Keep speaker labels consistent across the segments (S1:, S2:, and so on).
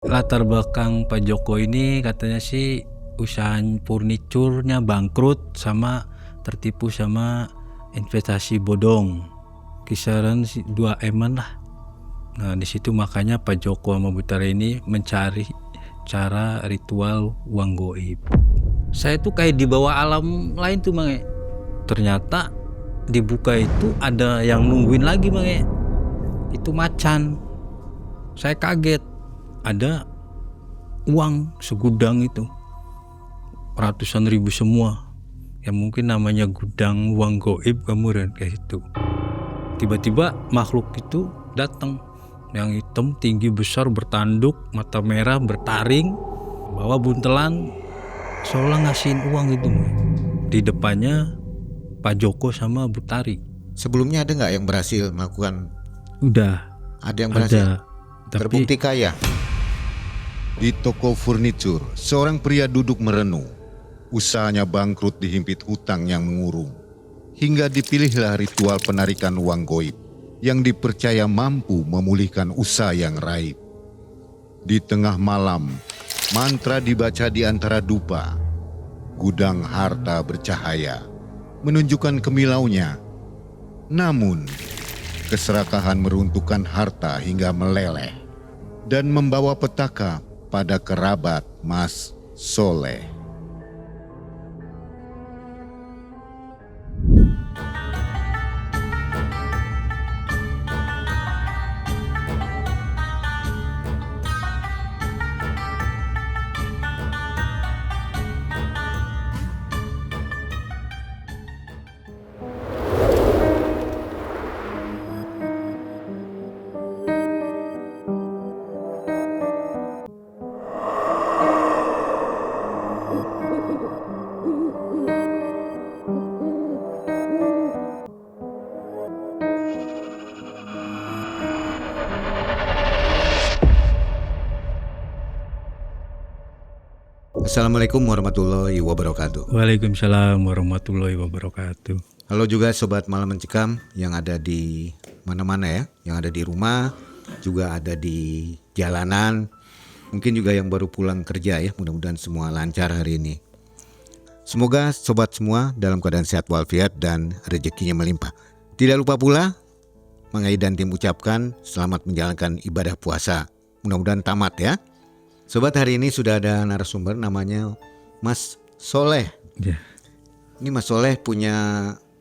S1: Latar belakang Pak Joko ini katanya sih usaha furniturnya bangkrut sama tertipu sama investasi bodong. Kisaran 2 M-an lah. Nah, di situ makanya Pak Joko sama Butara ini mencari cara ritual uang goib. Saya tuh kayak dibawa alam lain tuh, Bang. Ternyata dibuka itu ada yang nungguin lagi, Bang. Itu macan. Saya kaget. Ada uang segudang itu, ratusan ribu semua, yang mungkin namanya gudang uang goib kemudian kayak itu. Tiba-tiba makhluk itu datang, yang hitam tinggi besar bertanduk, mata merah bertaring, bawa buntelan, seolah ngasihin uang itu. Di depannya Pak Joko sama Butari.
S2: Sebelumnya ada nggak yang berhasil melakukan?
S1: Udah
S2: Ada yang berhasil.
S1: ada, tapi
S2: Terbukti kaya.
S3: Di toko furnitur, seorang pria duduk merenung. Usahanya bangkrut dihimpit hutang yang mengurung. Hingga dipilihlah ritual penarikan uang goib yang dipercaya mampu memulihkan usaha yang raib. Di tengah malam, mantra dibaca di antara dupa. Gudang harta bercahaya, menunjukkan kemilaunya. Namun, keserakahan meruntuhkan harta hingga meleleh dan membawa petaka pada kerabat Mas Soleh.
S2: Assalamualaikum warahmatullahi wabarakatuh.
S1: Waalaikumsalam warahmatullahi wabarakatuh.
S2: Halo juga sobat Malam Mencekam yang ada di mana-mana ya, yang ada di rumah, juga ada di jalanan, mungkin juga yang baru pulang kerja ya. Mudah-mudahan semua lancar hari ini. Semoga sobat semua dalam keadaan sehat walafiat dan rezekinya melimpah. Tidak lupa pula Mang Ai dan tim ucapkan selamat menjalankan ibadah puasa. Mudah-mudahan tamat ya. Sobat, hari ini sudah ada narasumber namanya Mas Soleh.
S1: Ya,
S2: Ini Mas Soleh punya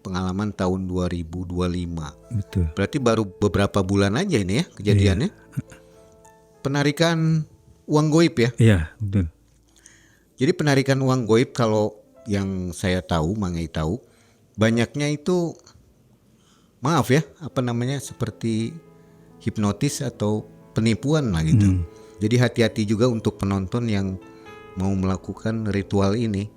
S2: pengalaman tahun 2025.
S1: betul.
S2: Berarti baru beberapa bulan aja ini ya kejadiannya. Penarikan uang goib ya.
S1: Iya, betul.
S2: Jadi penarikan uang goib kalau yang saya tahu, Mang Ai tahu, banyaknya itu maaf ya, seperti hipnotis atau penipuan lah gitu. Jadi hati-hati juga untuk penonton yang mau melakukan ritual ini.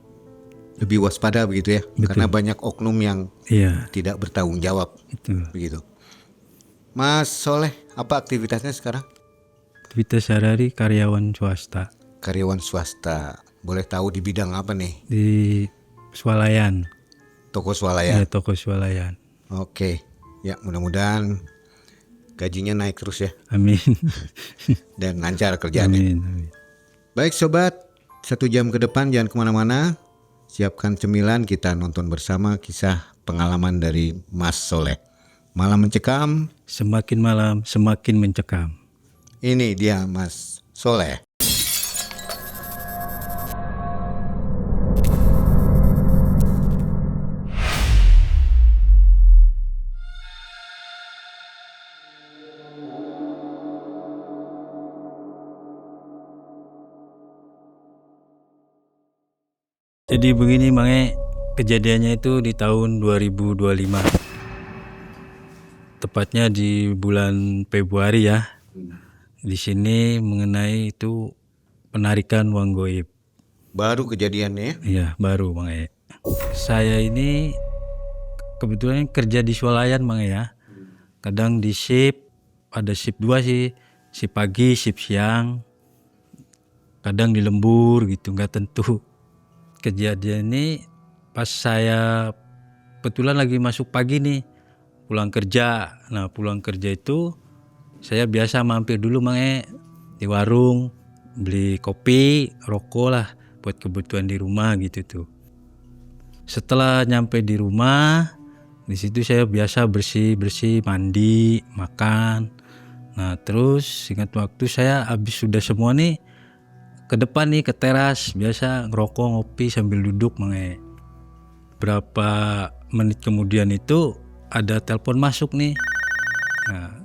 S2: Lebih waspada begitu ya.
S1: Betul.
S2: Karena banyak oknum yang
S1: Iya,
S2: tidak bertanggung jawab
S1: betul.
S2: begitu. Mas Soleh, apa aktivitasnya sekarang?
S1: Kita sehari-hari karyawan swasta
S2: Karyawan swasta. Boleh tahu di bidang apa nih?
S1: di swalayan.
S2: Toko
S1: Ya,
S2: swalayan.
S1: toko swalayan.
S2: Oke. Ya, mudah-mudahan gajinya naik terus ya
S1: Amin.
S2: dan lancar kerjaannya.
S1: Amin.
S2: Baik sobat, 1 jam ke depan jangan kemana-mana. Siapkan cemilan, kita nonton bersama kisah pengalaman dari Mas Soleh. Malam Mencekam,
S1: Semakin malam semakin mencekam.
S2: ini dia Mas Soleh.
S1: Jadi begini, Mange, kejadiannya itu di tahun 2025. Tepatnya di bulan Februari ya. Di sini mengenai itu penarikan uang goib.
S2: Baru kejadiannya ya?
S1: Iya, baru, Mange. Saya ini kebetulan kerja di swalayan, Mange ya. Kadang di shift, ada shift 2 sih, shift pagi, shift siang. Kadang di lembur gitu, nggak tentu. Kejadian ini pas saya kebetulan lagi masuk pagi nih, pulang kerja. Nah, pulang kerja itu saya biasa mampir dulu, Mang, di warung beli kopi, rokok lah buat kebutuhan di rumah gitu tuh. Setelah nyampe di rumah, di situ saya biasa bersih-bersih, mandi, makan. Nah terus singkat waktu saya habis sudah semua nih ke depan nih ke teras, biasa ngerokok ngopi sambil duduk mange. Berapa menit kemudian itu ada telepon masuk nih. Nah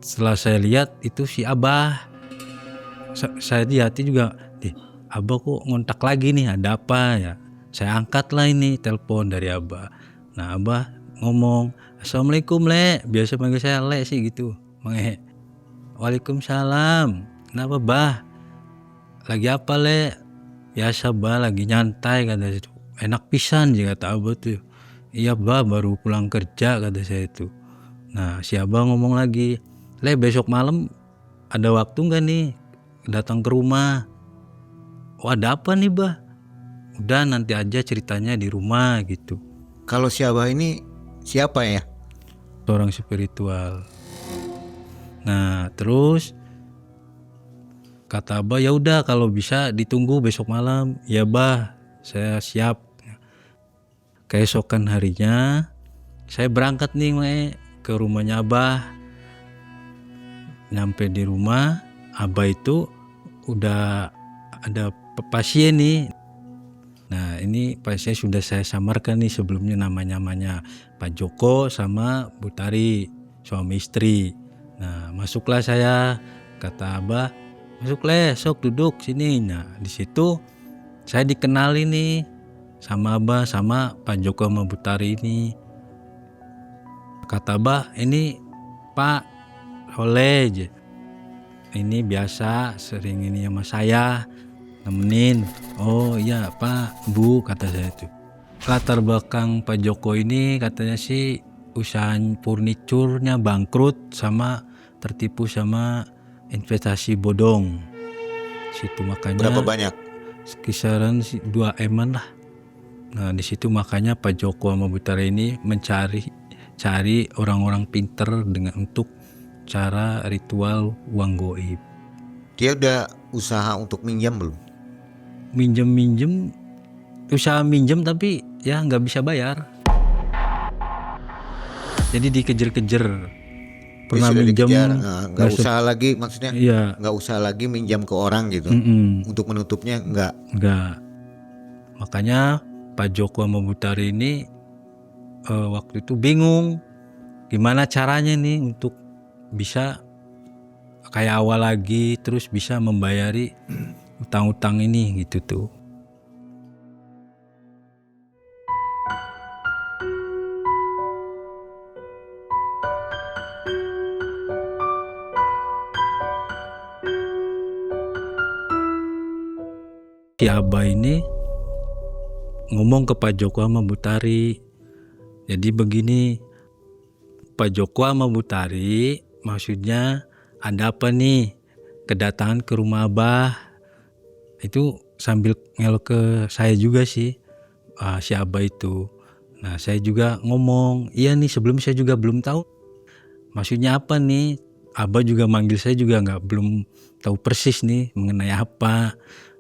S1: setelah saya lihat itu si Abah. Saya di hati juga, Abah kok ngontak lagi nih, ada apa ya? Saya angkat lah ini telepon dari Abah. Nah Abah ngomong, Assalamualaikum Le, biasa panggil saya Le sih gitu. Mange. Waalaikumsalam. Kenapa Bah? Lagi apa Le? Biasa Bah, lagi nyantai kata itu. Enak pisan sih kata Abah tuh. Iya Bah, baru pulang kerja kata saya itu. Nah si Abah ngomong lagi, Le besok malam ada waktu nggak nih datang ke rumah? Oh ada apa nih Bah? Udah nanti aja ceritanya di rumah gitu.
S2: Kalau si Abah ini siapa ya?
S1: Orang spiritual. Nah terus kata Abah, ya udah kalau bisa ditunggu besok malam. Ya Bah, saya siap. Keesokan harinya saya berangkat nih ke rumahnya Abah. Nyampe di rumah, Abah itu udah ada pasien nih. Nah ini pasien sudah saya samarkan nih sebelumnya, namanya Pak Joko sama Bu Tari, suami istri. Nah masuklah saya, kata Abah, masuk Le, sok duduk sini. Nah di situ saya dikenali nih sama Abah sama Pak Joko sama Bu Tari ini. Kata Abah, ini Pak Soleh, ini biasa sering ini sama saya nemenin. Oh iya Pak, Bu, kata saya tuh. Latar belakang Pak Joko ini katanya sih usaha furniturnya bangkrut sama tertipu sama investasi bodong. Situ makanya
S2: Berapa banyak?
S1: kisaran 2 M lah. Nah di situ makanya Pak Joko sama Bu Tari ini cari orang-orang pinter dengan untuk cara ritual uang goib.
S2: Dia udah usaha untuk minjam belum?
S1: Minjem usaha minjem tapi ya nggak bisa bayar, jadi dikejar-kejar. Pernah
S2: Dia sudah
S1: minjem
S2: dikejar, nggak
S1: nggak
S2: usaha lagi, maksudnya
S1: iya,
S2: nggak usaha lagi minjam ke orang gitu. Untuk menutupnya
S1: nggak. Makanya Pak Joko sama Bu Tari ini waktu itu bingung gimana caranya nih untuk bisa kayak awal lagi, terus bisa membayari utang-utang ini gitu tuh. Si Abah ini ngomong ke Pak Joko sama Bu Tari. Jadi begini, Pak Joko sama Bu Tari maksudnya ada apa nih kedatangan ke rumah Abah. Itu sambil ngelok ke saya juga sih, si Abah itu. Nah saya juga ngomong, iya nih sebelum saya juga belum tahu maksudnya apa nih. Abah juga manggil saya juga belum tahu persis nih mengenai apa.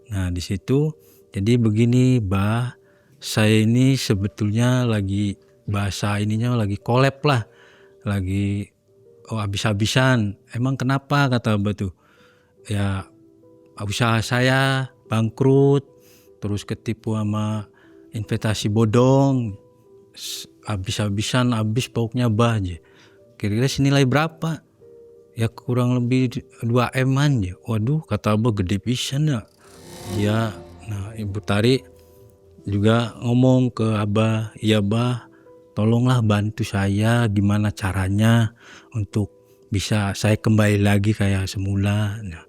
S1: Nah di situ jadi begini Bah, saya ini sebetulnya lagi bahasa ininya lagi collab lah, lagi habis-habisan. Emang kenapa, kata Abah tuh? Ya usaha saya bangkrut, terus ketipu sama investasi bodong, habis-habisan, habis pokoknya Bah aja. Kira-kira senilai berapa? Ya kurang lebih 2 M-an ya. Waduh, kata Abah gede pisan ya. Ya, nah Ibu Tari juga ngomong ke Abah, iya Bah, tolonglah bantu saya gimana caranya untuk bisa saya kembali lagi kayak semula. Nah,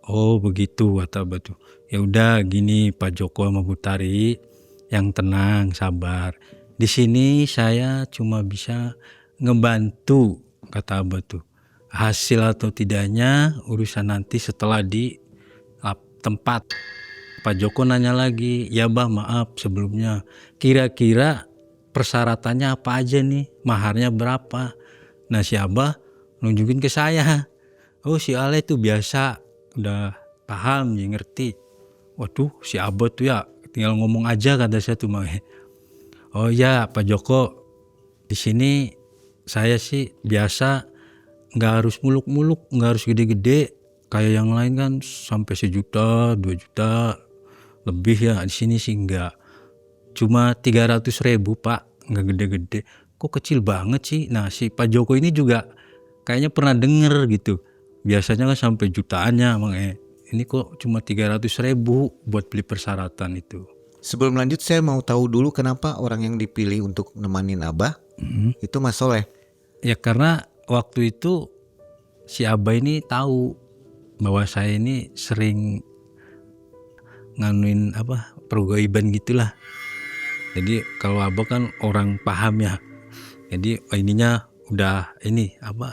S1: oh begitu, kata Abah tuh. Ya udah gini Pak Joko sama Bu Tari, yang tenang, sabar. Di sini saya cuma bisa ngebantu, kata Abah tuh. Hasil atau tidaknya urusan nanti setelah di tempat. Pak Joko nanya lagi, ya Bah maaf sebelumnya, kira-kira persyaratannya apa aja nih, maharnya berapa? Nah si Abah nunjukin ke saya, oh si Ale itu biasa udah paham ya, ngerti. Waduh, si Abah tuh ya tinggal ngomong aja, kata saya tuh. Oh ya Pak Joko, di sini saya sih biasa, nggak harus muluk-muluk, nggak harus gede-gede kayak yang lain kan sampai 1 juta 2 juta lebih ya. Di sini sih enggak, cuma 300.000 Pak, nggak gede-gede. Kok kecil banget sih? Nah si Pak Joko ini juga kayaknya pernah denger gitu, biasanya kan sampai jutaannya. Ini kok cuma 300.000 buat beli persyaratan itu.
S2: Sebelum lanjut saya mau tahu dulu kenapa orang yang dipilih untuk nemanin Abah itu Mas Soleh.
S1: Ya karena waktu itu si Abah ini tahu bahwa saya ini sering nganuin pergaulan gitulah. Jadi kalau Abah kan orang paham ya. Jadi ininya udah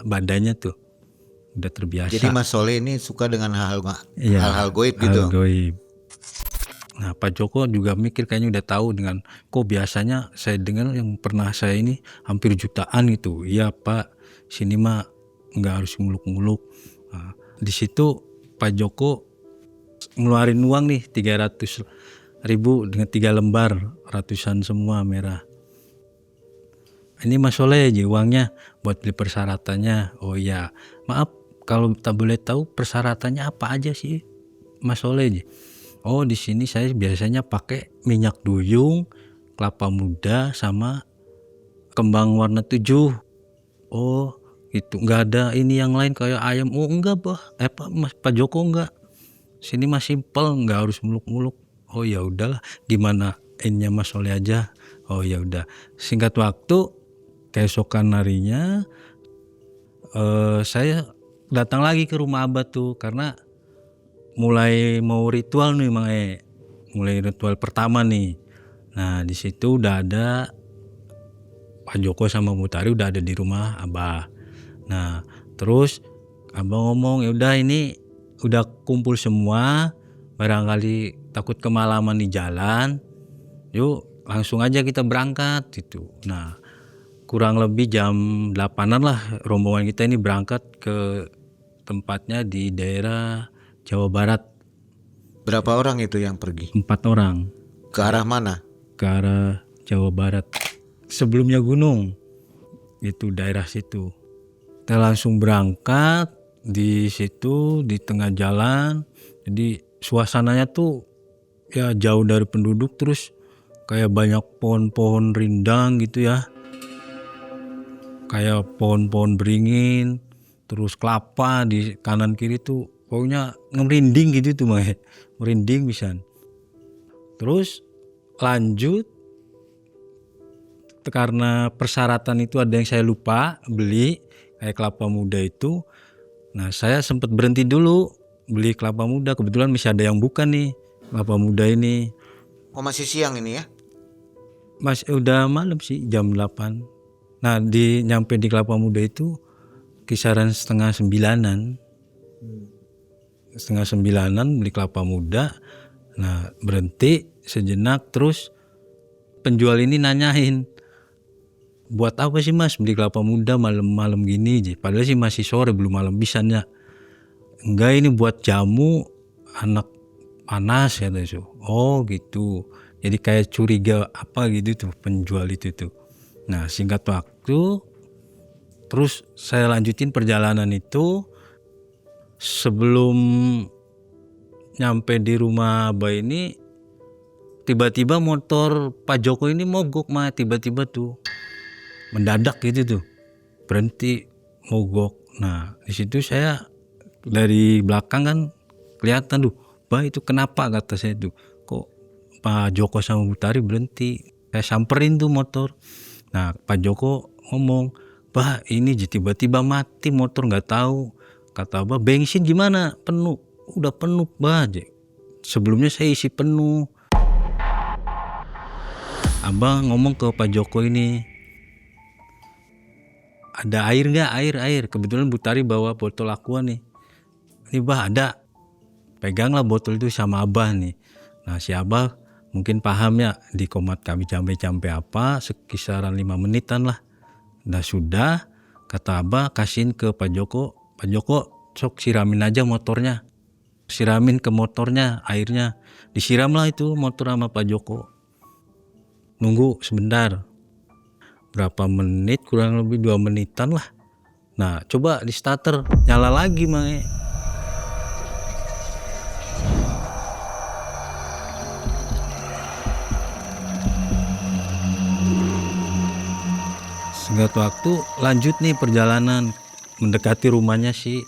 S1: badannya tuh udah terbiasa.
S2: Jadi Mas Soleh ini suka dengan hal-hal
S1: Iya,
S2: hal-hal goib gitu.
S1: hal goib. Nah Pak Joko juga mikir kayaknya udah tahu dengan kok biasanya saya dengar yang pernah saya ini hampir jutaan gitu. Iya Pak, sini mah nggak harus muluk-muluk. Nah, di situ Pak Joko ngeluarin uang nih 300.000 dengan 3 lembar, ratusan semua merah. Ini Mas Soleh aja uangnya buat beli persyaratannya. Oh iya, maaf kalau tak boleh tahu persyaratannya apa aja sih Mas Soleh aja. Oh di sini saya biasanya pakai minyak duyung, kelapa muda sama kembang warna 7. Oh itu nggak ada ini yang lain kayak ayam. Oh enggak Pak Joko enggak. Sini mah simpel, nggak harus muluk-muluk. Oh ya udahlah, gimana ininya Mas Soleh aja. Oh ya udah. Singkat waktu, keesokan harinya saya datang lagi ke rumah Abah tuh karena mulai mau ritual nih mulai ritual pertama nih. Nah di situ udah ada Pak Joko sama Mutari udah ada di rumah Abah. Nah terus Abah ngomong, ya udah ini udah kumpul semua, barangkali takut kemalaman di jalan, yuk langsung aja kita berangkat gitu. Nah kurang lebih jam 8-an lah rombongan kita ini berangkat ke tempatnya di daerah Jawa Barat.
S2: Berapa orang itu yang pergi?
S1: 4 orang.
S2: Ke arah mana?
S1: Ke arah Jawa Barat. Sebelumnya gunung, itu daerah situ. Kita langsung berangkat di situ di tengah jalan. Jadi suasananya tuh ya jauh dari penduduk, terus kayak banyak pohon-pohon rindang gitu ya. Kayak pohon-pohon beringin, terus kelapa di kanan kiri tuh pokoknya ngerinding gitu tuh merinding bisa. Terus lanjut karena persyaratan itu ada yang saya lupa beli kayak kelapa muda itu. Nah saya sempat berhenti dulu beli kelapa muda, kebetulan masih ada yang buka nih kelapa muda ini.
S2: Oh masih siang ini ya?
S1: Mas udah malam sih, jam 8. Nah nyampe di kelapa muda itu kisaran 8:30. 8:30 beli kelapa muda. Nah berhenti sejenak, terus penjual ini nanyain, buat apa sih Mas beli kelapa muda malam-malam gini? Padahal sih masih sore, belum malam bisanya. Enggak, ini buat jamu anak panas kata itu. Oh gitu. Jadi kayak curiga apa gitu tuh penjual itu tuh. Nah singkat waktu, terus saya lanjutin perjalanan itu. Sebelum nyampe di rumah Abah ini, tiba-tiba motor Pak Joko ini mogok tiba-tiba tuh. Mendadak gitu tuh. Berhenti mogok. Nah di situ saya dari belakang kan kelihatan tuh, Bah itu kenapa, kata saya tuh, kok Pak Joko sama Mutari berhenti. Saya samperin tuh motor. Nah Pak Joko ngomong, Bah ini tiba-tiba mati motor, nggak tahu. Kata Abah, bensin gimana? Penuh. Udah penuh Bah. Sebelumnya saya isi penuh. Abah ngomong ke Pak Joko ini, ada air nggak? Air. Kebetulan Mutari bawa botol aqua nih. Ini Bah ada. Peganglah botol itu sama Abah nih. Nah si Abah mungkin paham ya di komat kami sampai apa, sekisaran 5 menitan lah. Nah sudah, kata Abah kasihin ke Pak Joko. Pak Joko sok siramin aja motornya. siramin ke motornya, airnya disiramlah itu motor sama Pak Joko. Nunggu sebentar, berapa menit, kurang lebih 2 menitan lah. Nah coba di starter, nyala lagi Mang. Singkat waktu lanjut nih perjalanan mendekati rumahnya sini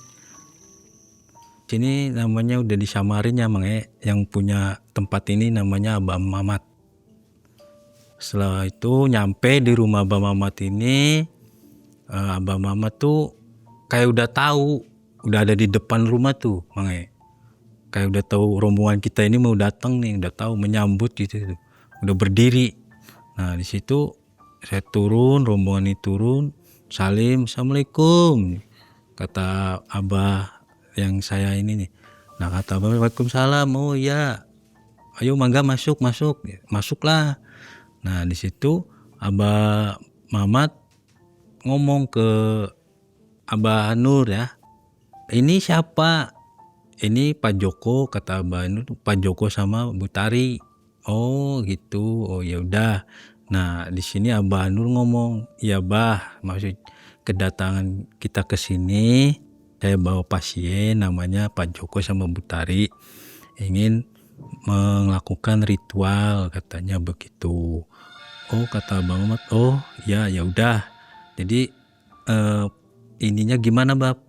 S1: namanya udah disamarin ya Mang, yang punya tempat ini namanya Abah Mamat. Setelah itu nyampe di rumah Abah Mamat ini, Abah Mamat tuh kayak udah tahu, udah ada di depan rumah tuh Mang. Kayak udah tahu rombongan kita ini mau datang nih, udah tahu menyambut gitu, udah berdiri. Nah di situ saya turun, rombongan ini turun, salim, assalamualaikum, kata Abah yang saya ini nih. Nah kata Abah, waalaikumsalam. Oh iya, ayo mangga masuklah. Nah di situ Abah Mamat ngomong ke Abah Nur ya, ini siapa? Ini Pak Joko, kata Abah Nur. Pak Joko sama Bu Tari. Oh gitu, oh ya udah. Nah di sini Abah Nur ngomong, ya Bah, maksud kedatangan kita ke sini, saya bawa pasien namanya Pak Joko sama Bu Tari, ingin melakukan ritual, katanya begitu. Oh kata Abah Mamat, oh ya udah. Jadi ininya gimana Bab,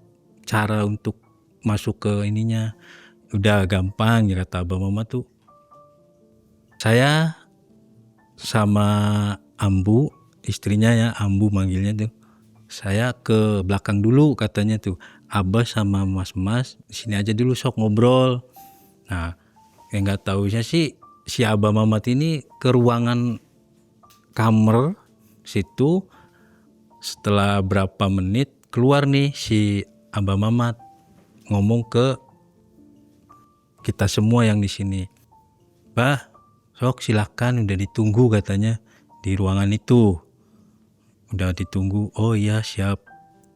S1: cara untuk masuk ke ininya? Udah gampang ya kata Abah Mamat tuh. Saya sama Ambu, istrinya ya, Ambu manggilnya tuh, saya ke belakang dulu katanya tuh. Abah sama mas-mas di sini aja dulu, sok ngobrol. Nah, yang nggak tahunya sih si Abah Mamat ini ke ruangan kamar situ. Setelah berapa menit keluar nih si Abah Mamat ngomong ke kita semua yang di sini. Bah, sok silakan, udah ditunggu katanya di ruangan itu. Udah ditunggu. Oh iya siap.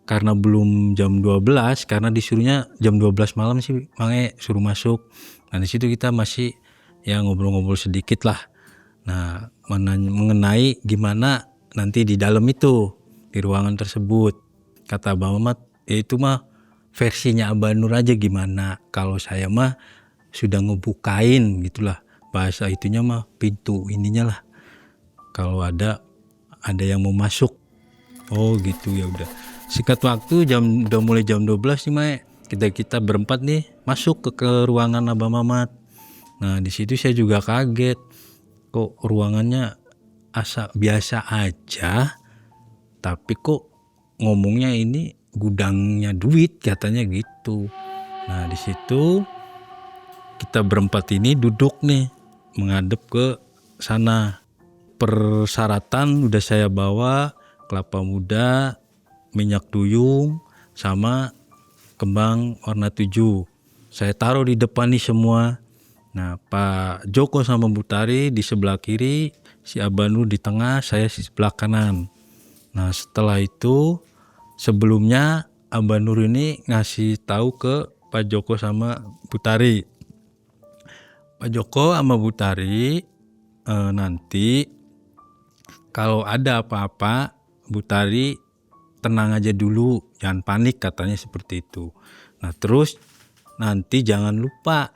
S1: Karena belum jam 12, karena disuruhnya jam 12 malam sih Mange suruh masuk. Nah di situ kita masih ya ngobrol-ngobrol sedikit lah. Nah mengenai gimana nanti di dalam itu, di ruangan tersebut. Kata Abah Mamat, ya itu mah versinya Abah Nur aja gimana. Kalau saya mah sudah ngebukain gitulah. Bahasa itunya mah pintu ininya lah. Kalau ada yang mau masuk. Oh gitu, ya udah. Singkat waktu udah mulai jam 12 nih Mae. Kita berempat nih masuk ke ruangan Abah Mamat. Nah di situ saya juga kaget. Kok ruangannya biasa aja, tapi kok ngomongnya ini gudangnya duit katanya gitu. Nah di situ kita berempat ini duduk nih menghadap ke sana. Persyaratan udah saya bawa, kelapa muda, minyak duyung, sama kembang warna 7. Saya taruh di depan nih semua. Nah Pak Joko sama Bu Tari di sebelah kiri, si Abah Nur di tengah, saya di sebelah kanan. Nah setelah itu, sebelumnya Abah Nur ini ngasih tahu ke Pak Joko sama Bu Tari. Pak Joko sama Bu Tari, nanti kalau ada apa-apa Bu Tari tenang aja dulu, jangan panik, katanya seperti itu. Nah terus nanti jangan lupa,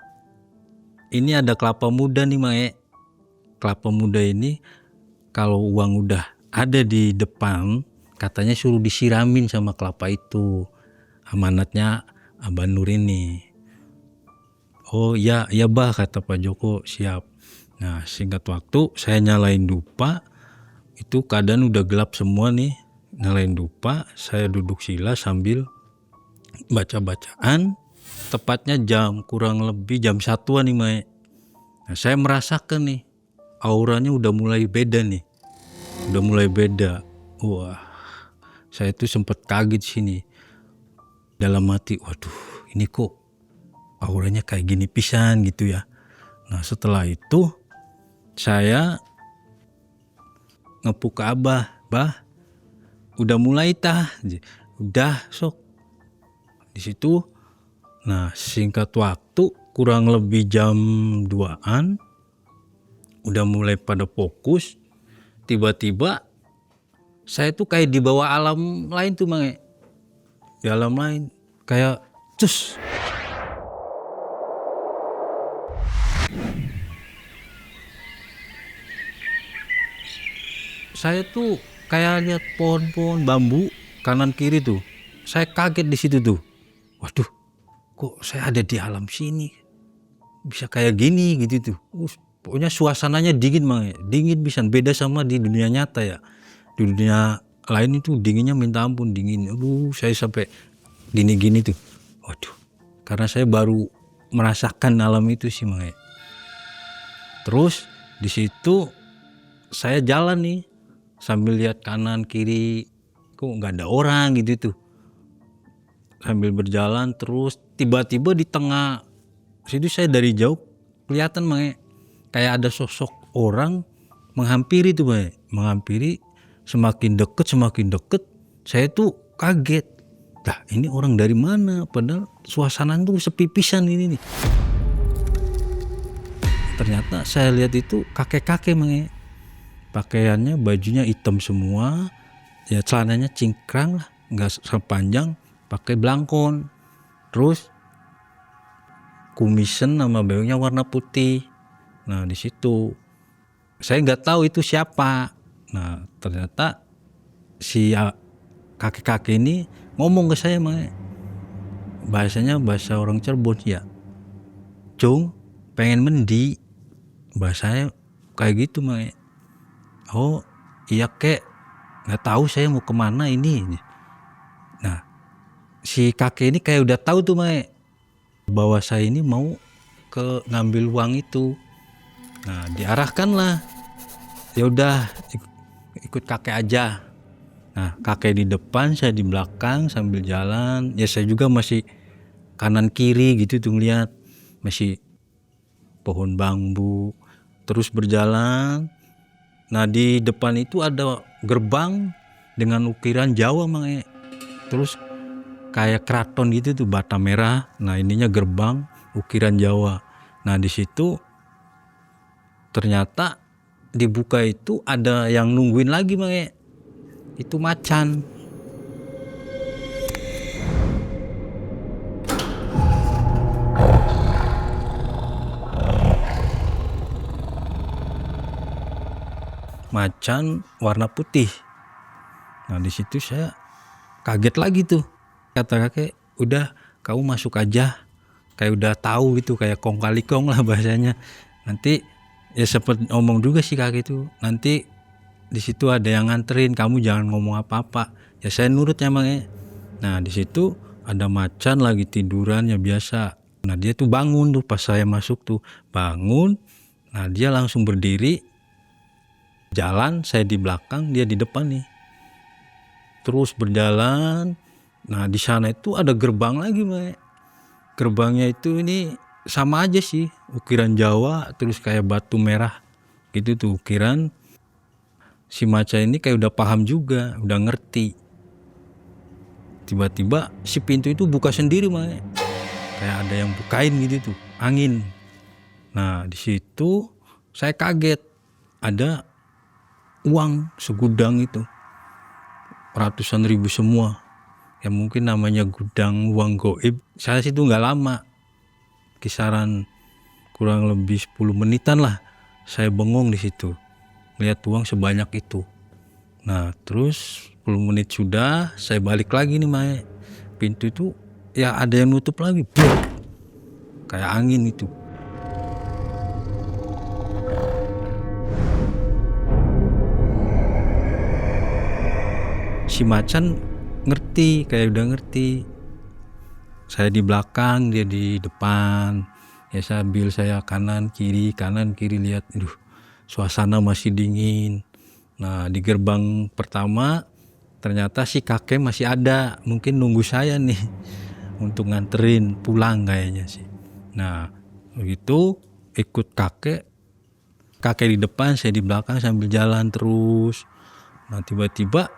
S1: ini ada kelapa muda nih Mae. Kelapa muda ini kalau uang udah ada di depan, katanya suruh disiramin sama kelapa itu. Amanatnya Abah Nur ini. Oh ya Bah, kata Pak Joko, siap. Nah singkat waktu saya nyalain dupa, itu keadaan udah gelap semua nih. Nyalain dupa, saya duduk sila sambil baca-bacaan. Tepatnya kurang lebih jam 1-an nih Mae. Nah saya merasakan nih auranya udah mulai beda nih. Udah mulai beda. Wah, saya tuh sempet kaget sini. Dalam hati, waduh ini kok auranya kayak gini pisan gitu ya. Nah setelah itu saya ngepuk ke Abah, Bah, udah mulai tah, udah sok. Di situ, nah singkat waktu kurang lebih jam 2-an, udah mulai pada fokus, tiba-tiba saya tuh kayak di bawah alam lain tuh Mang. Di alam lain kayak cus. Saya tuh kayak lihat pohon-pohon bambu kanan kiri tuh. Saya kaget di situ tuh. Waduh, kok saya ada di alam sini? Bisa kayak gini gitu tuh. Pokoknya suasananya dingin Mang. Dingin bisa beda sama di dunia nyata ya. Di dunia lain itu dinginnya minta ampun, dingin. Aduh, saya sampai gini-gini tuh. Waduh, karena saya baru merasakan alam itu sih Mang. Terus di situ saya jalan nih sambil lihat kanan kiri, kok nggak ada orang gitu tuh. Sambil berjalan terus tiba-tiba di tengah situ saya dari jauh kelihatan Mang, kayak ada sosok orang menghampiri tuh Mang. Menghampiri, semakin deket saya tuh kaget. Lah ini orang dari mana? Padahal suasana tuh sepi pisan ini nih. Ternyata saya lihat itu kakek-kakek Mang. Pakaiannya bajunya hitam semua, ya celananya cingkrang lah, nggak sepanjang, pakai belangkon. Terus kumisen sama baunya warna putih. Nah di situ saya nggak tahu itu siapa. Nah ternyata si kakek-kakek ini ngomong ke saya Mang. Bahasanya bahasa orang Cirebon ya. Cung, pengen mendi. Bahasanya kayak gitu Mang. Oh iya kek, nggak tahu saya mau kemana ini. Nah si kakek ini kayak udah tahu tuh Mang, bahwa saya ini mau ke ngambil uang itu. Nah diarahkan lah, ya udah ikut kakek aja. Nah kakek di depan, saya di belakang sambil jalan. Ya saya juga masih kanan kiri gitu tuh ngeliat, masih pohon bambu. Terus berjalan. Nah di depan itu ada gerbang dengan ukiran Jawa Mang. Terus kayak keraton gitu tuh, bata merah. Nah ininya gerbang ukiran Jawa. Nah di situ ternyata dibuka itu ada yang nungguin lagi Mang. Itu macan. Macan warna putih. Nah di situ saya kaget lagi tuh. Kata kakek, udah kamu masuk aja. Kayak udah tahu gitu, kayak kong kali kong lah bahasanya. Nanti ya sempet ngomong juga sih kakek itu. Nanti di situ ada yang nganterin, kamu jangan ngomong apa-apa. Ya saya nurut ya Mang. Nah di situ ada macan lagi tiduran ya biasa. Nah dia tuh bangun tuh pas saya masuk tuh, bangun. Nah dia langsung berdiri. Jalan, saya di belakang, dia di depan nih. Terus berjalan. Nah di sana itu ada gerbang lagi Mang. Gerbangnya itu ini sama aja sih, ukiran Jawa, terus kayak batu merah gitu tuh ukiran. Si macan ini kayak udah paham juga, udah ngerti. Tiba-tiba si pintu itu buka sendiri Mang. Kayak ada yang bukain gitu tuh, angin. Nah di situ saya kaget, ada uang segudang itu, ratusan ribu semua. Ya mungkin namanya gudang uang goib. Saya situ nggak lama, kisaran kurang lebih 10 menitan lah. Saya bengong di situ, lihat uang sebanyak itu. Nah terus 10 menit sudah, saya balik lagi nih Mae. Pintu itu ya ada yang nutup lagi, kayak angin itu. Si macan ngerti, kayak udah ngerti. Saya di belakang, dia di depan. Ya sambil saya kanan kiri lihat, suasana masih dingin. Nah di gerbang pertama ternyata si kakek masih ada, mungkin nunggu saya nih untuk nganterin pulang kayaknya sih. Nah begitu ikut kakek di depan, saya di belakang sambil jalan terus. Nah tiba-tiba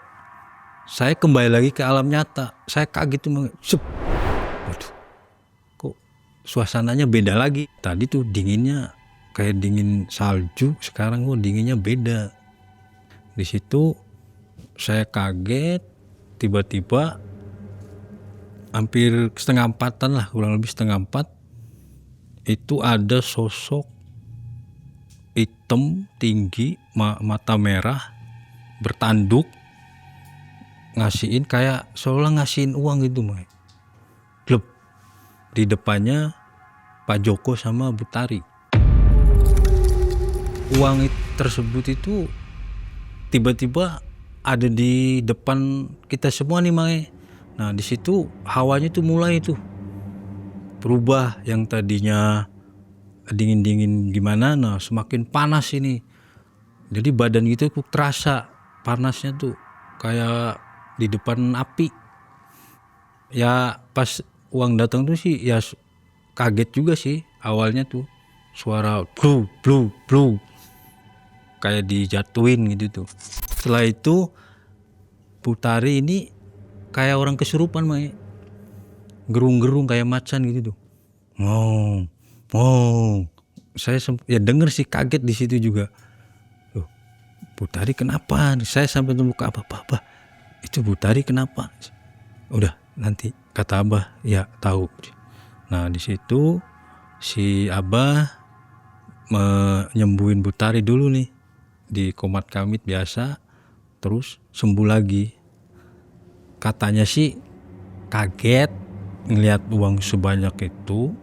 S1: saya kembali lagi ke alam nyata. Saya kaget tuh, waduh, kok suasananya beda lagi. Tadi tuh dinginnya kayak dingin salju, sekarang dinginnya beda. Di situ saya kaget, tiba-tiba hampir 3:30 lah, kurang lebih 3:30, itu ada sosok hitam tinggi, mata merah, bertanduk, ngasihin kayak seolah ngasihin uang gitu, gleb. Di depannya Pak Joko sama Bu Tari. Uang tersebut itu tiba-tiba ada di depan kita semua nih, Mae. Nah, di situ hawanya tuh mulai tuh berubah, yang tadinya dingin-dingin gimana, nah semakin panas ini. Jadi badan gitu kok terasa panasnya tuh kayak di depan api. Ya pas uang datang tuh sih ya kaget juga sih awalnya tuh, suara blu blu blu kayak dijatuhin gitu tuh. Setelah itu Bu Tari ini kayak orang kesurupan, Mae. Gerung-gerung kayak macan gitu tuh. Saya ya denger sih, kaget di situ juga. Loh, Bu Tari kenapa? Saya sampai nunggu ke apa? Itu Bu Tari kenapa? Udah nanti kata Abah, ya tahu. Nah di situ si Abah menyembuhin Bu Tari dulu nih di Komat Kamit biasa, terus sembuh lagi. Katanya sih kaget ngelihat uang sebanyak itu,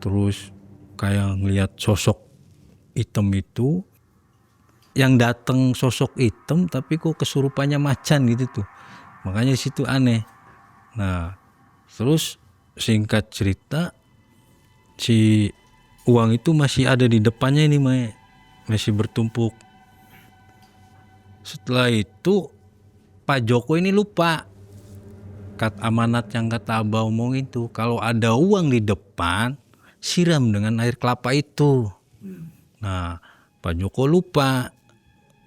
S1: terus kayak ngelihat sosok hitam itu, yang datang sosok hitam tapi kok kesurupannya macan gitu tuh. Makanya di situ aneh. Nah, terus singkat cerita, si uang itu masih ada di depannya ini, Mae. Masih bertumpuk. Setelah itu Pak Joko ini lupa amanat yang kata Abah omongin tuh, kalau ada uang di depan siram dengan air kelapa itu. Nah, Pak Joko lupa,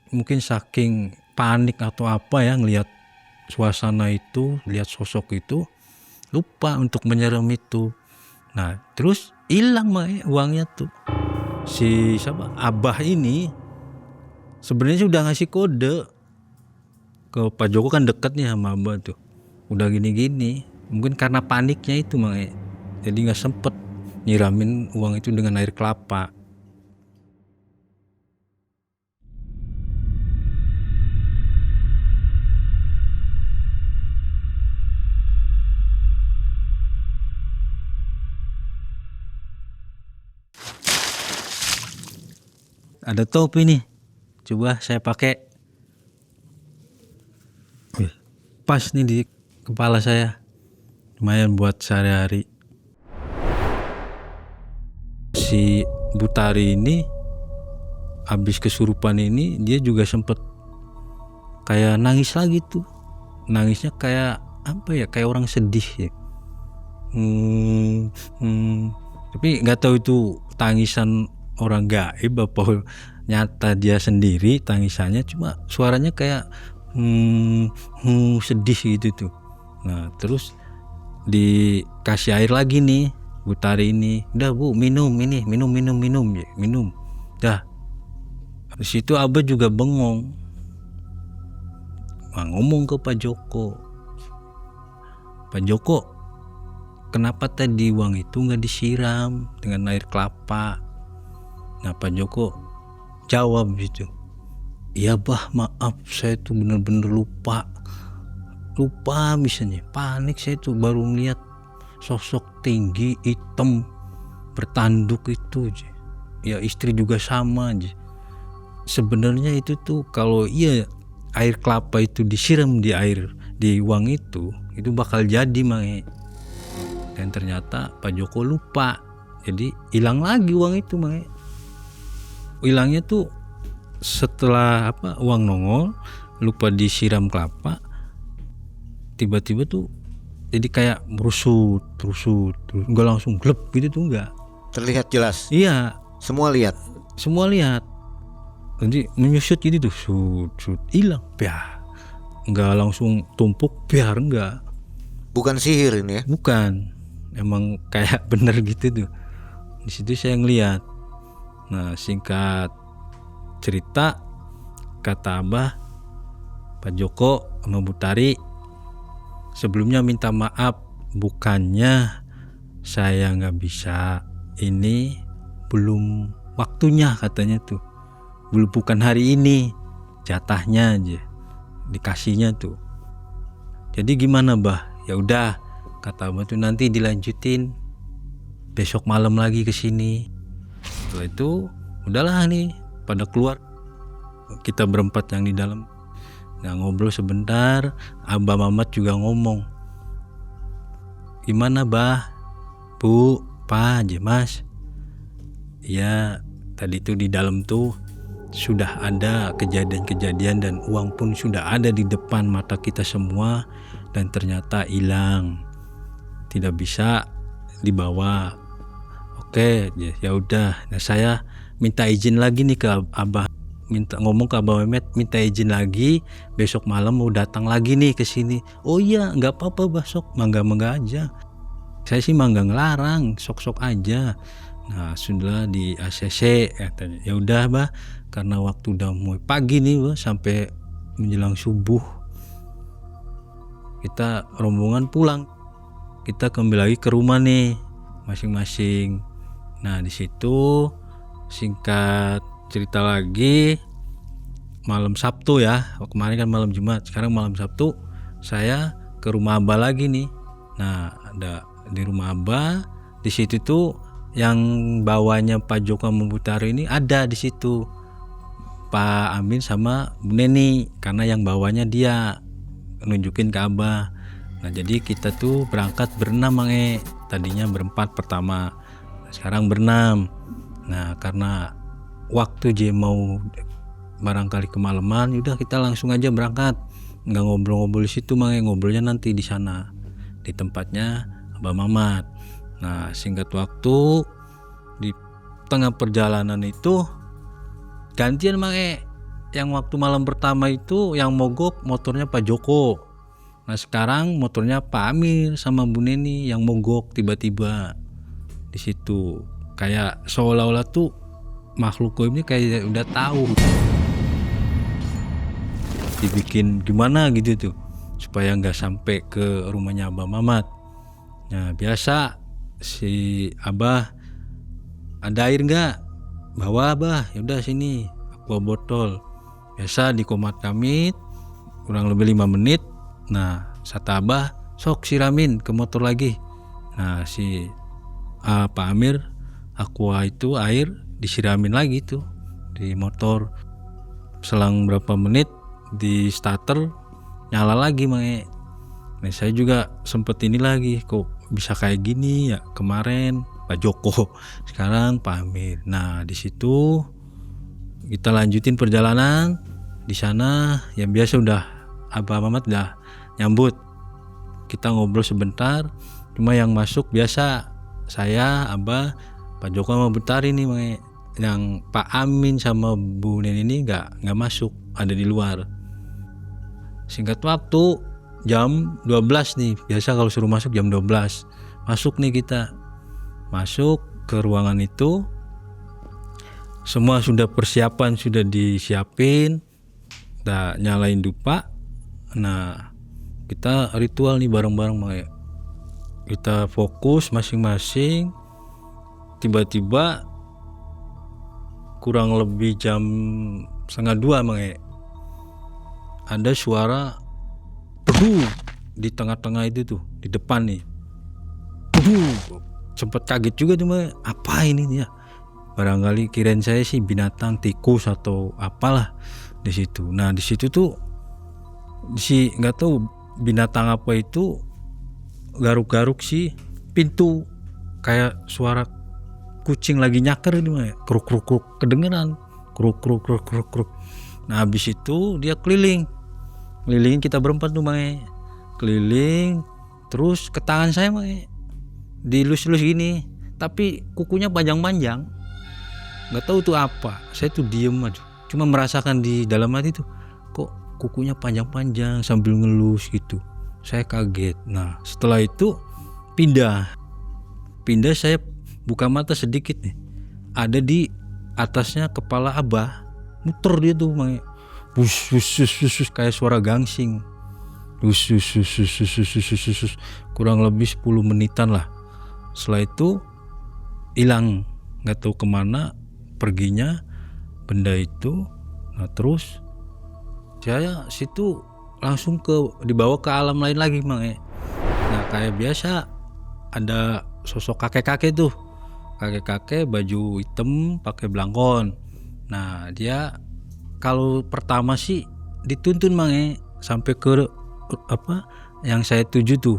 S1: mungkin saking panik atau apa ya, ngelihat suasana itu, lihat sosok itu, lupa untuk menyiram itu. Nah terus hilang, Mae, uangnya tuh. Si Abah ini sebenarnya sudah ngasih kode ke Pak Joko, kan deket nih sama Abah tuh, udah gini-gini. Mungkin karena paniknya itu, Mae, jadi nggak sempet nyiramin uang itu dengan air kelapa. Ada topi nih, coba saya pakai. Pas nih di kepala saya, lumayan buat sehari-hari. Si Bu Tari ini habis kesurupan ini, dia juga sempet kayak nangis lagi tuh. Nangisnya kayak apa ya, kayak orang sedih ya. Tapi nggak tahu itu tangisan orang gaib apa nyata dia sendiri tangisannya, cuma suaranya kayak sedih gitu tuh. Nah terus dikasih air lagi nih Bu Tari ini, udah Bu minum ini, minum ya, minum. Dah. Di situ Abah juga bengong, ngomong ke Pak Joko, Pak Joko, kenapa tadi uang itu nggak disiram dengan air kelapa? Nah Pak Joko jawab gitu, iya Bah, maaf, saya tuh bener-bener lupa misalnya, panik saya tuh baru ngeliat sosok tinggi hitam bertanduk itu aja. Ya istri juga sama aja. Sebenarnya itu tuh kalau air kelapa itu disiram di uang itu bakal jadi, Mae. Dan ternyata Pak Joko lupa, jadi hilang lagi uang itu, Mae. Hilangnya tuh setelah uang nongol, lupa disiram kelapa, tiba-tiba tuh jadi kayak merusut, nggak langsung gleb gitu tuh, nggak
S2: Terlihat jelas.
S1: iya,
S2: Semua lihat.
S1: jadi menyusut gitu tuh, sut hilang, biar nggak langsung tumpuk, biar enggak.
S2: Bukan sihir ini ya.
S1: Bukan, emang kayak bener gitu tuh. Di situ saya ngeliat. Nah, singkat cerita, kata Abah, Pak Joko sama Bu Tari sebelumnya minta maaf, bukannya saya nggak bisa, ini belum waktunya katanya tuh, belum, bukan hari ini, jatahnya aja dikasihnya tuh. Jadi gimana Bah? Ya udah, kata Abah tuh nanti dilanjutin besok malam lagi ke sini. Setelah itu udahlah nih pada keluar, kita berempat yang di dalam. Nah, ngobrol sebentar, Abah Mamat juga ngomong, gimana Bah, Bu, Pak, Mas? Ya tadi tuh di dalam tuh sudah ada kejadian-kejadian dan uang pun sudah ada di depan mata kita semua dan ternyata hilang, tidak bisa dibawa. Oke, ya udah. Nah, saya minta izin lagi nih ke Abah, minta ngomong ke Abah Mehmet, minta izin lagi besok malam mau datang lagi nih ke sini. Oh iya, nggak apa-apa Bah, sok mangga aja. Saya sih mangga ngelarang, sok aja. Nah, sudah di ACC katanya. Ya udah Bah, karena waktu udah mulai pagi nih Bah, sampai menjelang subuh. Kita rombongan pulang. Kita kembali lagi ke rumah nih masing-masing. Nah, di situ singkat cerita lagi, malam Sabtu ya, kemarin kan malam Jumat, sekarang malam Sabtu saya ke rumah Abah lagi nih. Nah, ada di rumah Abah, di situ tuh yang bawanya Pak Joko Membutari ini ada di situ, Pak Amin sama Bu Neni, karena yang bawanya dia nunjukin ke Abah. Nah, jadi kita tuh berangkat berenam tadinya berempat pertama, sekarang berenam. Nah, karena waktu dia mau barangkali kemalaman, udah kita langsung aja berangkat, nggak ngobrol-ngobrol di situ, ngobrolnya nanti di sana di tempatnya Abah Mamat. Nah, singkat waktu di tengah perjalanan itu gantian yang waktu malam pertama itu yang mogok motornya Pak Joko. Nah, sekarang motornya Pak Amir sama Bu Neni yang mogok tiba-tiba di situ. Kayak seolah-olah tuh makhluk goib ini kayak udah tahu dibikin gimana gitu tuh supaya nggak sampai ke rumahnya Abah Mamat. Nah, biasa si Abah, ada air nggak? Bawa Abah, yaudah sini aku bawa botol. Biasa di komat kami kurang lebih 5 menit. Nah, kata Abah, sok siramin ke motor lagi. Nah, si Pak Amir aqua itu air disiramin lagi tuh di motor. Selang berapa menit di starter nyala lagi Nah, saya juga sempet ini lagi, kok bisa kayak gini ya, kemarin Pak Joko, sekarang Pak Amir. Nah, di situ kita lanjutin perjalanan. Di sana yang biasa udah Abah Mamat udah nyambut, kita ngobrol sebentar. Cuma yang masuk biasa saya, Abah, Pak Joko sama Bu Tari nih, yang Pak Amin sama Bu Neni ini nggak masuk, ada di luar. Singkat waktu jam 12 nih, biasa kalau suruh masuk jam 12, masuk nih kita, masuk ke ruangan itu, semua sudah persiapan, sudah disiapin, udah nyalain dupa. Nah, kita ritual nih bareng-bareng, kita fokus masing-masing. Tiba-tiba kurang lebih jam 1:30 ada suara di tengah-tengah itu tuh, di depan nih. Sempet kaget juga tuh, apa ini ya? Barangkali kirain saya sih binatang, tikus atau apalah di situ. Nah, di situ tuh nggak tahu binatang apa itu, garuk-garuk sih pintu, kayak suara kucing lagi nyaker ini, kruk kruk kruk, kedengeran kruk kruk kruk kruk kruk. Nah, habis itu dia kelilingin kita berempat tuh, keliling terus ke tangan saya, dilus-lus gini, tapi kukunya panjang-panjang, nggak tahu tuh apa. Saya tuh diem aja, cuma merasakan di dalam hati tuh, kok kukunya panjang-panjang sambil ngelus gitu. Saya kaget. Nah, setelah itu pindah pindah saya buka mata sedikit nih, ada di atasnya kepala Abah, muter dia tuh Mang. Bus, kayak suara gangsing. Kurang lebih 10 menitan lah. Setelah itu hilang, nggak tahu kemana perginya benda itu. Nah terus saya situ langsung dibawa ke alam lain lagi Mang. Nah kayak biasa ada sosok kakek-kakek tuh, kakek-kakek baju hitam pakai belangkon. Nah dia kalau pertama sih dituntun Mang sampai ke yang saya tuju tuh,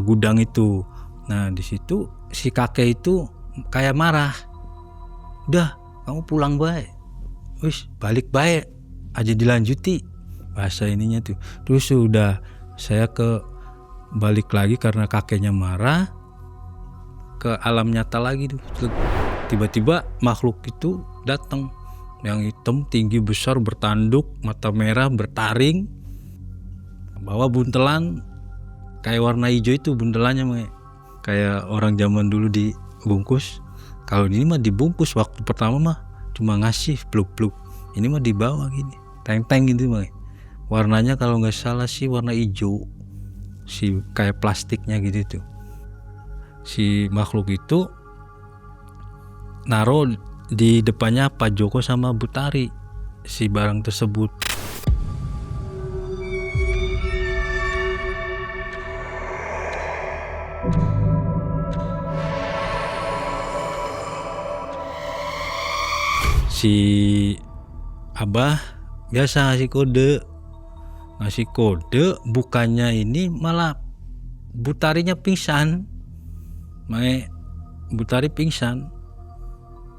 S1: gudang itu. Nah di situ si kakek itu kayak marah, udah kamu pulang baik, wis balik baik aja dilanjuti bahasa ininya tuh. Terus sudah saya balik lagi karena kakeknya marah ke alam nyata lagi tuh. Tiba-tiba makhluk itu datang, yang hitam tinggi besar bertanduk, mata merah bertaring, bawa buntelan kayak warna hijau itu buntelannya kayak orang zaman dulu dibungkus. Kalau ini mah dibungkus, waktu pertama mah cuma ngasih pluk-pluk, ini mah dibawa gini teng-teng gitu warnanya kalau nggak salah sih warna hijau, si kayak plastiknya gitu tuh. Si makhluk itu naruh di depannya Pak Joko sama Bu Tari si barang tersebut. Si Abah biasa ngasih kode, bukannya ini malah Bu Tarinya pingsan. Bu Tari pingsan,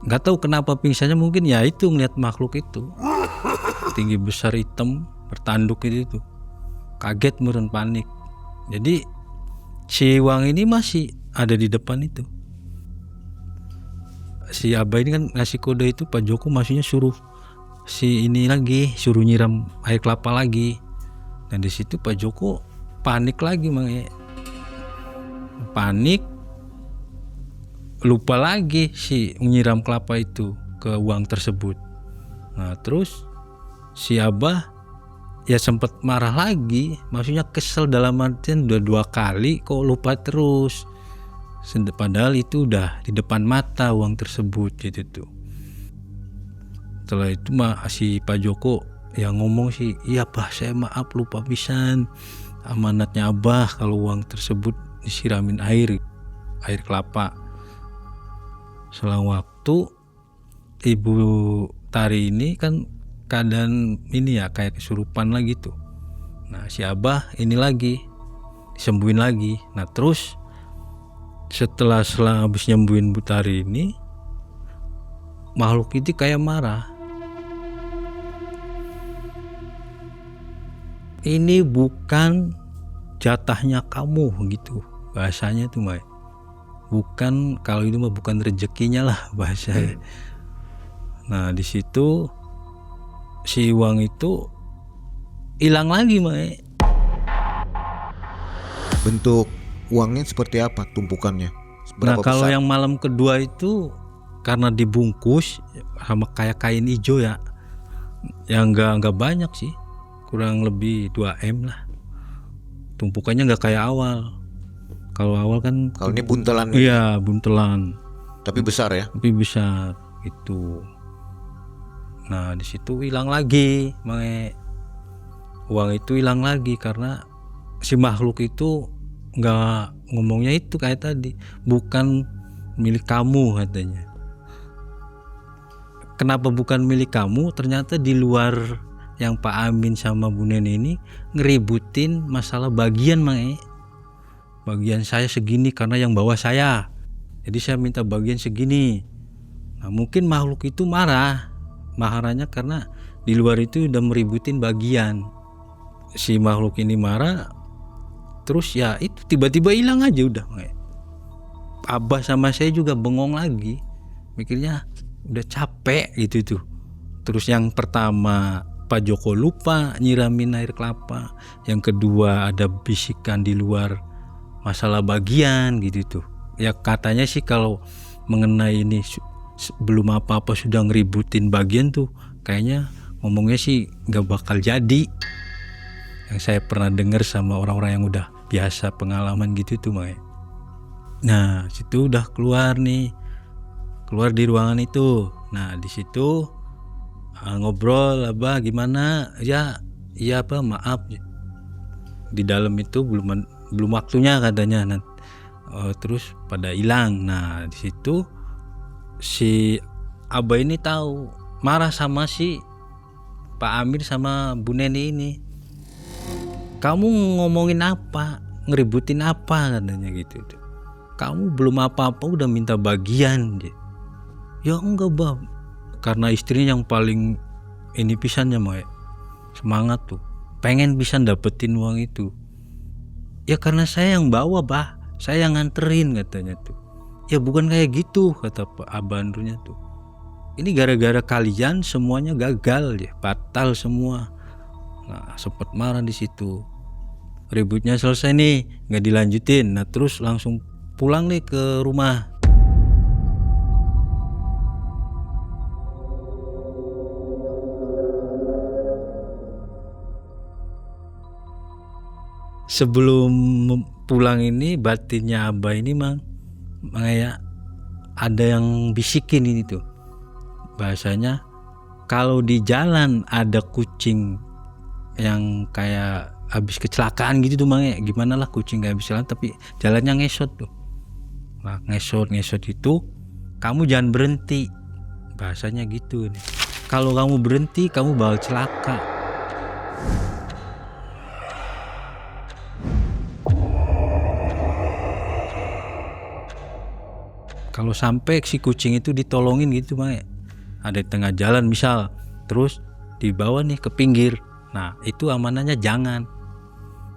S1: nggak tahu kenapa pingsannya, mungkin ya itu ngeliat makhluk itu tinggi besar hitam bertanduk itu kaget meren panik. Jadi si Wang ini masih ada di depan itu. Si Abah ini kan ngasih kode itu, Pak Joko maksudnya suruh si ini lagi, suruh nyiram air kelapa lagi. Dan di situ Pak Joko panik lagi panik, lupa lagi si menyiram kelapa itu ke uang tersebut. Nah terus si Abah ya sempat marah lagi, maksudnya kesel dalam artian udah 2 kali kok lupa terus, padahal itu udah di depan mata uang tersebut gitu tuh. Setelah itu si Pak Joko yang ngomong sih, iya Pak saya maaf lupa pisan, amanatnya Abah kalau uang tersebut disiramin air kelapa. Selang waktu Ibu Tari ini kan keadaan ini ya kayak kesurupan lagi tuh. Nah si Abah ini lagi disembuhin lagi. Nah terus setelah habis nyembuhin Bu Tari ini, makhluk itu kayak marah. Ini bukan jatahnya kamu gitu bahasanya tuh bukan, kalau itu mah bukan rezekinya lah bahasanya. Nah di situ si uang itu hilang lagi
S2: Bentuk uangnya seperti apa tumpukannya?
S1: Nah kalau
S2: besar?
S1: yang malam kedua itu karena dibungkus sama kayak kain hijau ya, yang nggak banyak sih, kurang lebih 2M lah. Tumpukannya nggak kayak awal. Kalau awal kan,
S2: Kalau ini buntelan.
S1: iya buntelan,
S2: Tapi besar ya.
S1: tapi besar gitu. Nah di situ hilang lagi, uang itu hilang lagi karena si makhluk itu nggak ngomongnya itu kayak tadi, bukan milik kamu katanya. Kenapa bukan milik kamu? Ternyata di luar yang Pak Amin sama Bu Neni ini ngeributin masalah bagian bagian saya segini karena yang bawa saya, jadi saya minta bagian segini. Nah mungkin makhluk itu marahnya karena di luar itu udah meributin bagian. Si makhluk ini marah, terus ya itu tiba-tiba hilang aja udah. Abah sama saya juga bengong lagi, mikirnya udah capek gitu tuh. Terus yang pertama Pak Joko lupa nyiramin air kelapa, yang kedua ada bisikan di luar masalah bagian gitu tuh. ya katanya sih kalau mengenai ini belum apa-apa sudah ngeributin bagian tuh kayaknya ngomongnya sih nggak bakal jadi. Yang saya pernah dengar sama orang-orang yang udah biasa pengalaman gitu tuh makanya. Nah situ udah keluar di ruangan itu. Nah di situ ngobrol apa gimana ya apa maaf di dalam itu belum waktunya katanya. Terus pada hilang. Nah di situ si Abah ini tahu marah sama si Pak Amir sama Bu Neni ini. Kamu ngomongin apa, ngeributin apa katanya gitu. Kamu belum apa-apa udah minta bagian. Ya enggak Bah, karena istrinya yang paling ini pisannya mah semangat tuh, pengen bisa dapetin uang itu. Ya karena saya yang bawa Bah, saya yang nganterin katanya tuh. Ya bukan kayak gitu kata Pak Abandrunya tuh. Ini gara-gara kalian semuanya gagal ya, batal semua. Nah sempet marah di situ. Ributnya selesai nih, nggak dilanjutin. Nah terus langsung pulang nih ke rumah. Sebelum pulang ini batinnya Abah ini kayak ada yang bisikin ini tuh. Bahasanya kalau di jalan ada kucing yang kayak habis kecelakaan gitu tuh gimana lah kucing gak habis jalan tapi jalannya ngesot tuh. Nah, ngesot itu kamu jangan berhenti. Bahasanya gitu nih. Kalau kamu berhenti kamu bakal celaka. Kalau sampai si kucing itu ditolongin gitu ada di tengah jalan misal, terus dibawa nih ke pinggir. Nah itu amanahnya jangan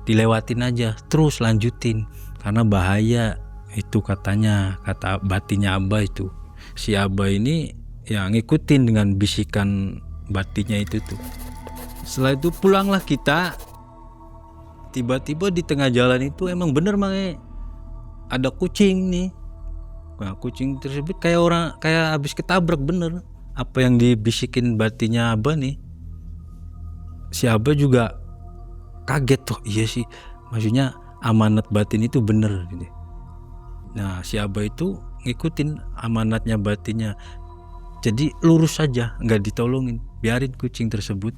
S1: dilewatin aja, terus lanjutin karena bahaya itu katanya, kata batinnya Abah itu. Si Abah ini ya ngikutin dengan bisikan batinnya itu tuh. Setelah itu pulanglah kita. Tiba-tiba di tengah jalan itu emang bener ada kucing nih. Nah, kucing tersebut kayak habis ketabrak bener. Apa yang dibisikin batinnya Abah nih. Si Abah juga kaget tuh, iya sih. Maksudnya amanat batin itu bener gitu. Nah, si Abah itu ngikutin amanatnya batinnya. Jadi lurus saja, nggak ditolongin. Biarin kucing tersebut.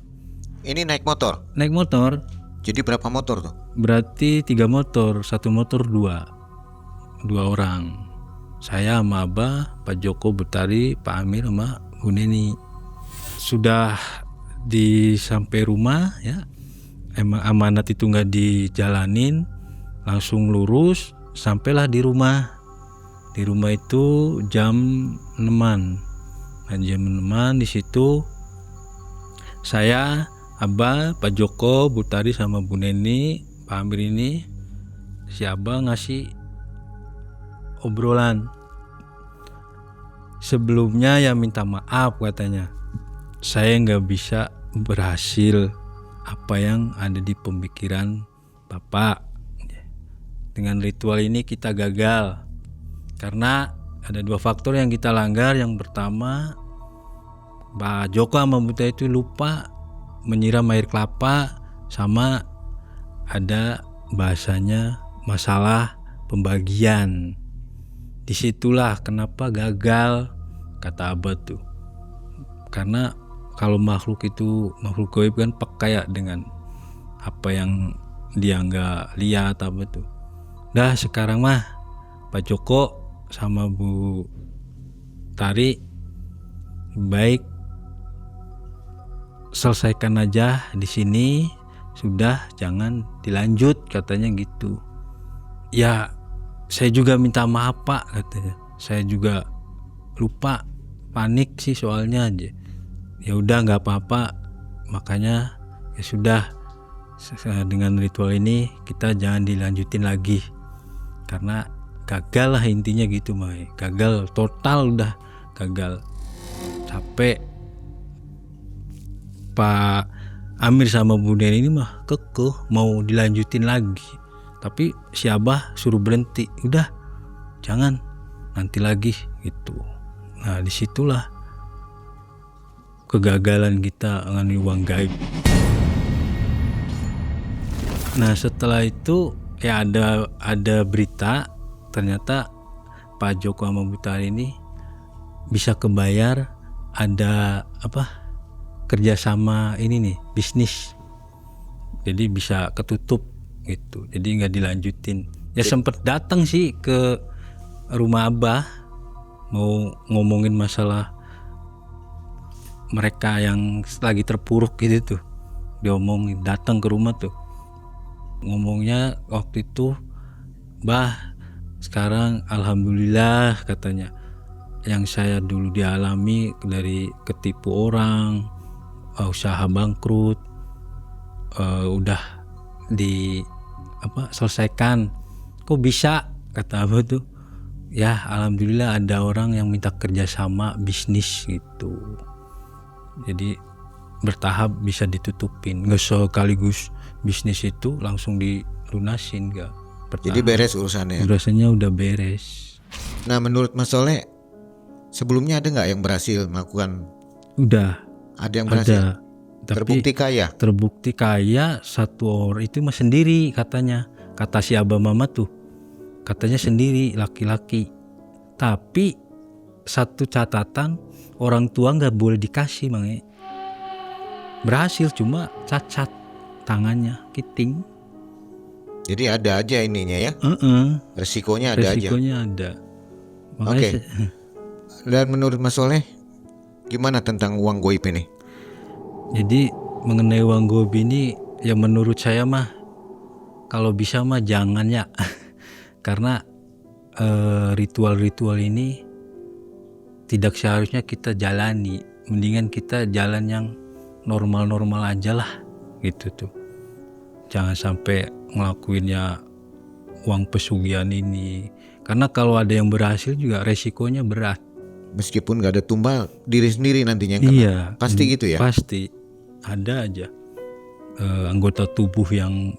S2: Ini naik motor?
S1: Naik motor.
S2: Jadi berapa motor tuh?
S1: Berarti 3 motor, 1 motor 2 orang. Saya sama Abah, Pak Joko Betari, Pak Amir sama Bu Neni. Sudah sampai rumah ya, emang amanat itu nggak dijalanin, langsung lurus sampailah di rumah. Di rumah itu jam 6-an. Nah, jam 6-an di situ saya, Abah, Pak Joko, Betari sama Bu Neni, Pak Amir ini, si Abah ngasih obrolan. Sebelumnya ya minta maaf katanya, saya nggak bisa berhasil apa yang ada di pemikiran Bapak. Dengan ritual ini kita gagal karena ada 2 faktor yang kita langgar. Yang pertama, Pak Joko sama Buta itu lupa menyiram air kelapa, sama ada bahasanya masalah pembagian. Disitulah kenapa gagal kata Abah tuh. Karena kalau makhluk gaib kan percaya dengan apa yang dia nggak lihat apa tuh. Dah sekarang mah Pak Joko sama Bu Tari baik selesaikan aja di sini, sudah jangan dilanjut katanya gitu. Ya saya juga minta maaf Pak katanya. Saya juga lupa, panik sih soalnya aja. Ya udah nggak apa-apa. Makanya ya sudah, dengan ritual ini kita jangan dilanjutin lagi. Karena gagal lah intinya gitu Mai. Gagal total, udah gagal. Capek. Pak Amir sama Bu Neni ini mah kekeh mau dilanjutin lagi. Tapi si Abah suruh berhenti. Udah jangan, nanti lagi gitu. Nah disitulah kegagalan kita dengan uang gaib. Nah setelah itu ya ada berita ternyata Pak Joko sama Bu Tari ini bisa kebayar, ada kerjasama ini nih, bisnis, jadi bisa ketutup gitu, jadi nggak dilanjutin. Ya sempet datang sih ke rumah Abah mau ngomongin masalah mereka yang lagi terpuruk gitu tuh, diomongin, datang ke rumah tuh ngomongnya waktu itu, Bah sekarang alhamdulillah katanya, yang saya dulu dialami dari ketipu orang, usaha bangkrut, udah selesaikan. Kok bisa, kata Abah tuh, ya alhamdulillah ada orang yang minta kerjasama bisnis gitu, jadi bertahap bisa ditutupin, nggak sekaligus bisnis itu langsung dilunasin, nggak.
S2: Jadi beres urusannya.
S1: Urusannya udah beres.
S2: Nah menurut Mas Soleh, sebelumnya ada nggak yang berhasil melakukan?
S1: Udah.
S2: Ada yang berhasil.
S1: Ada. Tapi
S2: Terbukti kaya.
S1: Terbukti kaya satu orang itu mah sendiri katanya. Kata si Abah Mama tuh, katanya sendiri laki-laki. Tapi satu catatan, orang tua nggak boleh dikasih Mang. Berhasil cuma cacat tangannya, kiting.
S2: Jadi ada aja ininya ya. Resikonya ada
S1: Resikonya ada.
S2: Oke. Dan menurut Mas Soleh, gimana tentang uang goib ini?
S1: Jadi mengenai uang goib ini, ya menurut saya mah kalau bisa mah jangan ya. Karena ritual-ritual ini tidak seharusnya kita jalani. Mendingan kita jalan yang normal-normal aja lah gitu tuh. Jangan sampai ngelakuinnya uang pesugihan ini, karena kalau ada yang berhasil juga resikonya berat.
S2: Meskipun gak ada tumbal, diri sendiri nantinya yang kena.
S1: Iya,
S2: Pasti gitu ya?
S1: Pasti ada aja anggota tubuh yang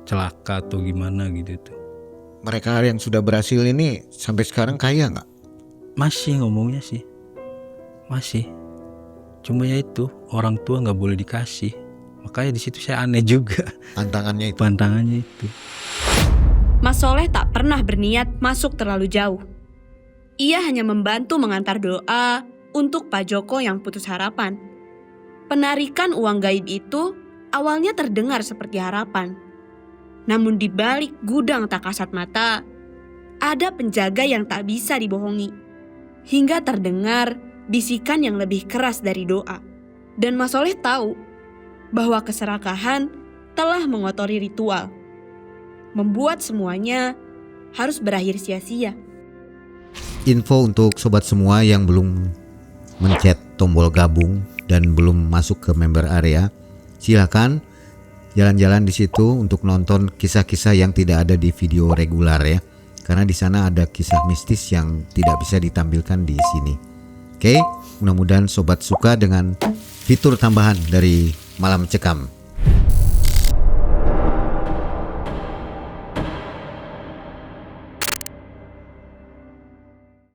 S1: celaka atau gimana gitu tuh.
S2: Mereka yang sudah berhasil ini sampai sekarang kaya gak?
S1: Masih ngomongnya sih, masih. Cuma ya itu, orang tua nggak boleh dikasih. Makanya di situ saya aneh juga. Pantangannya itu.
S4: Mas Soleh tak pernah berniat masuk terlalu jauh. Ia hanya membantu mengantar doa untuk Pak Joko yang putus harapan. Penarikan uang gaib itu awalnya terdengar seperti harapan. Namun di balik gudang tak kasat mata, ada penjaga yang tak bisa dibohongi. Hingga terdengar bisikan yang lebih keras dari doa. Dan Mas Soleh tahu bahwa keserakahan telah mengotori ritual, membuat semuanya harus berakhir sia-sia.
S2: Info untuk sobat semua yang belum mencet tombol gabung dan belum masuk ke member area, silakan jalan-jalan di situ untuk nonton kisah-kisah yang tidak ada di video regular ya, karena di sana ada kisah mistis yang tidak bisa ditampilkan di sini. Oke, mudah-mudahan sobat suka dengan fitur tambahan dari Malam Cekam.